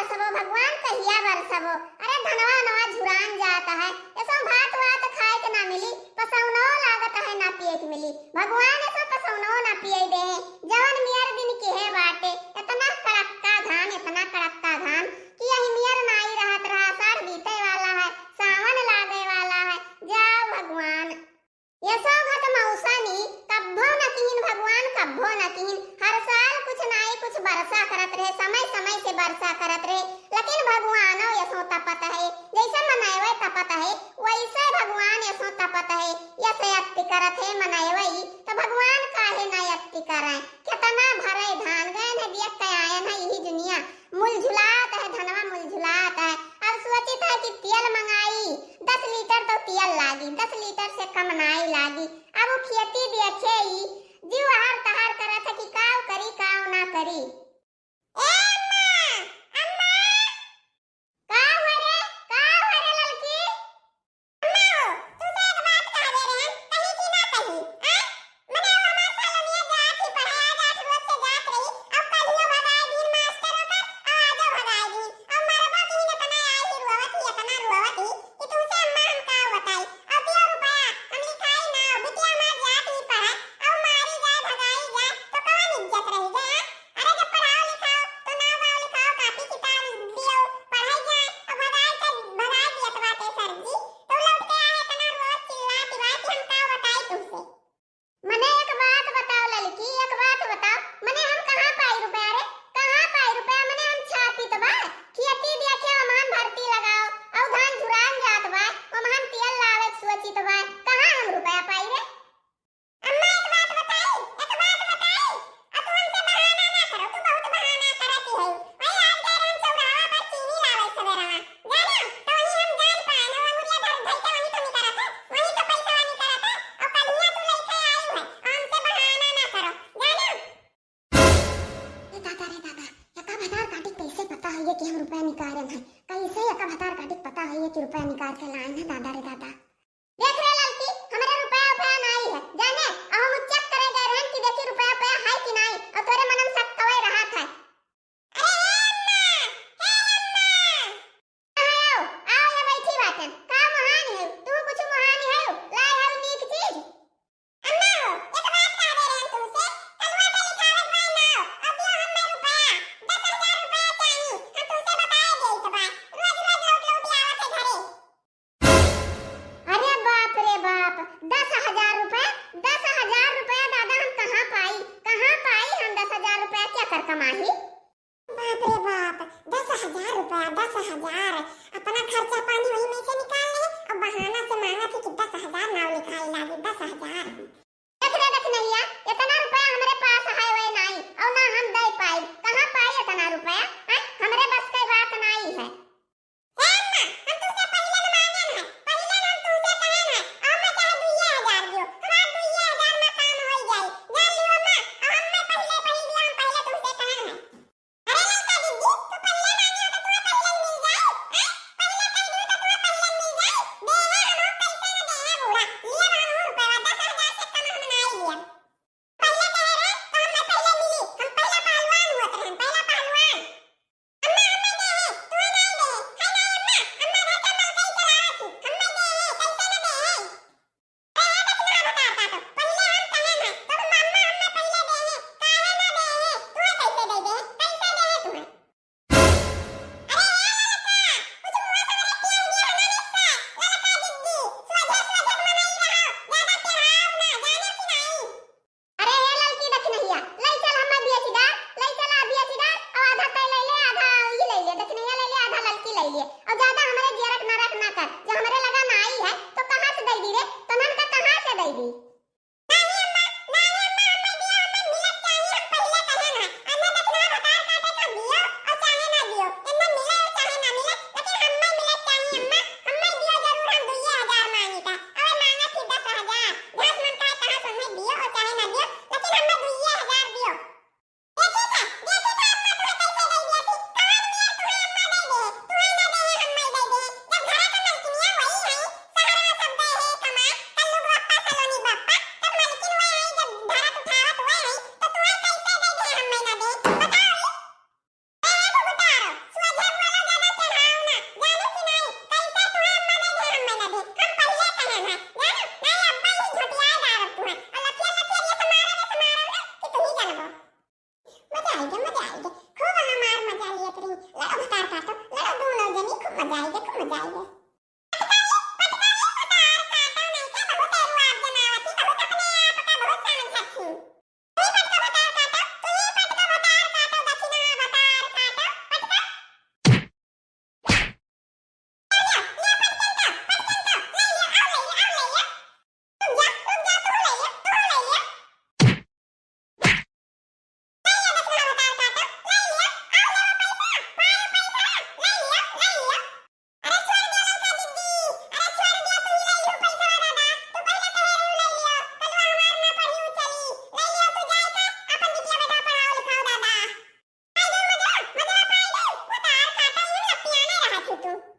बरसबो भगवान कहिया बरसबो। अरे धनवा नवा झुरान जाता है, ऐसा भात वात खाए के ना मिली, पसौनो लागत है ना पिए के मिली। भगवान ऐसा पसौनो ना पिए दे, जवन मियर दिन के है बाटे। इतना कड़कता धान, इतना कड़कता धान कि यही मियर नाई रहत रहा। साल बीते वाला है, सावन लागे वाला है, जाओ भगवान। ये सौ घट मौसमी कब्बो न कीन भगवान, कब्बो न कीन। हर साल कुछ नाई कुछ बरसा करत रहे, समय समय से बरसा करत रहे, लेकिन भगवानो यसो तपत है। जैसे मनावे तपत है वैसे भगवान यसो तपत है। यसे अति करत है मनावे तो भगवान काहे ना अति करे। कितना भरे धान गए न दिया आयन है यही दुनिया मुलझुलात है, धनवा मुलझुलात है। अब सोचित है कि तेल मंगाई 10 लीटर तो तेल लागी, 10 लीटर से कम नाई लागी। अब वो खेती देखे ही जीव हार तहार करत है कि काव करी काव ना करी। ए अम्मा, अम्मा काव हरे लड़की। अम्मा तुझे एक बात कह दे रहे हैं, कही कि ना कही। मने हमार सालोनिया जात ही पढ़ाया जात रोज से जात रही। अब कलियो भगाए दिन मास्टर होकर, आजो भगाए दिन। अब मरबो की न तना आई ही रुवत ही, इतना रुवत ही कि तुमसे अम्मा हम काव बताई। अब दियो रुपया हम लिखाई ना, बिटिया हमार जात ही पढ़ा। अब मारी जाए भगाई जाए तो कौन इज्जत रही जाए। अरे जब पढ़ाओ लिखाओ तो नाव वाव लिखाओ, कापी किताब दियो, पढ़ाई जाए। अब भगाई दियत बाटे सर जी, तो लौट के आए तना रोज चिल्लाती बात हम काव बताई तुमसे। मने एक बात बताओ लड़की, एक बात बताओ, मने हम कहां पाई रुपया रे, कहां पाई रुपया। मने हम छापी तो बा खेती देखे ओमान भर्ती लगाओ, और धान झुरान जात बा ओमान तेल लावे सोची तो बा, कहां हम रुपया पाई रे। अम्मा एक बात बताई, अब तू हमसे बहाना ना करो, तू बहुत बहाना करती है। भाई आज गए हम चौराहा पर चीनी लावे सवेरवा, जाना तो वही हम जान पाए ना मुरिया धर धर के वही तो नहीं करत है, वही तो पैसा नहीं करत है। और कलिया तू लेके आई है, हमसे बहाना ना करो, जाना। रे दादा, यका भतार काटी कैसे पता है कि हम रुपया निकाले हैं, कैसे यका भतार काटी पता है कि रुपया निकाल के लाए हैं दादा रे दादा। देख रे लड़की, हमारे रुपया नहीं है, जाने अब हम चेक करे गए रहन कि देखी रुपया है कि नहीं, और तोरे मनम शक कवे रहा था। अरे अम्मा, आओ ये बैठी बाटन, का महान है तू, कुछ महान है लाए है नीक चीज। अम्मा एक बात कह दे रहे तुमसे, कलवा के लिखावत बा ना, अब दियो हमें रुपया 10,000 रुपया चाहिए। हम तुमसे बताए गए तो बा रोज रोज लौट आवत है घरे। अरे बाप रे बाप, 10,000 रुपया, 10,000 रुपया दादा हम कहाँ पाई हम 10,000 रुपया क्या कर कमाही। बाप रे बाप, 10,000 रुपया, 10,000 अपना खर्चा पानी वही में से निकाल ले, और बहाना से मांगा थी कि 10,000 नाव लिखाई लागी 10,000। देख नैया, इतना रुपया हमारे पास है वे नहीं, और ना हम दे पाई, कहाँ पाई इतना रुपया, हमरे बस की बात नहीं है। अम्मा हम तुझसे पहले न मांगे हैं, पहले हम तुझसे कहे हैं, अब मैं चाहे 2,000 दियो, हमार 2,000 में काम हो जाए, जान लियो अम्मा। अब हम मैं पहले हम पहले तुमसे कहे हैं। अरे लड़का दीदी, तू पहले मांगी हो तो तुम्हें पहले मिल जाए, पहले कह दूं तो तुम्हें पहले मिल जाए। देना हम पैसे न देना बूढ़ा, लिए हम रुपया 10,000 से कम हम नहीं लिया। पहले कह रहे तो हमें पहले मिली, हम पहला पहलवान होते हैं, पहला पहलवान। अम्मा हमें दे है, तू नहीं दे है नहीं अम्मा, अम्मा घर का नौकरी चला थी, हमें दे है, कैसे न दे है। अरे कितना बताता तो पहले हम कहे हैं, तब अम्मा हमें पहले दे है, काहे न दे है, तुम्हें कैसे दे दे, कैसे दे है तुम्हें। अरे ललका कुछ मुंह से मेरे क्यों नहीं होना निस्सा, ललका दीदी सोझे सोझे मनाई रहो, ज्यादा तिहाव ना जाने की नहीं। अरे ये लड़की देख नैया, ले चल हमें बेचदार, ले चल बेचदार, और आधा तय ले ले, आधा ई ले ले, देख नैया ले ले, आधा लड़की ले ले, और ज्यादा हमारे जेरक नरक ना कर, जो हमारे लगा ना आई है तो कहां से दे दी रे, तनन का कहां से दे दी। नहीं अम्मा, हमें दिया, हमें मिलत चाहिए, हम पहले कहे ना, हमें देखना भतार काटे तो दियो और चाहे ना दियो, इनमें मिले और चाहे ना मिले, लेकिन हमें मिलत चाहिए अम्मा, हमें दियो जरूर, हम 2,000 मांगी था, और मांगा थी 10,000, घास मन का कहां से हमें दियो और चाहे ना दियो, लेकिन हमें 2,000 दियो। देखी था अम्मा तुम्हें कैसे दे दिया थी, कहां मियां तुम्हें अम्मा दे दे, तुम्हें ना दे हमें मजा आई गे खूब हमार मजा लिए करी लड़ो भतार काटो लड़ो दोनों जनी खूब मजा आई गे खूब मजा आई गे Thank you.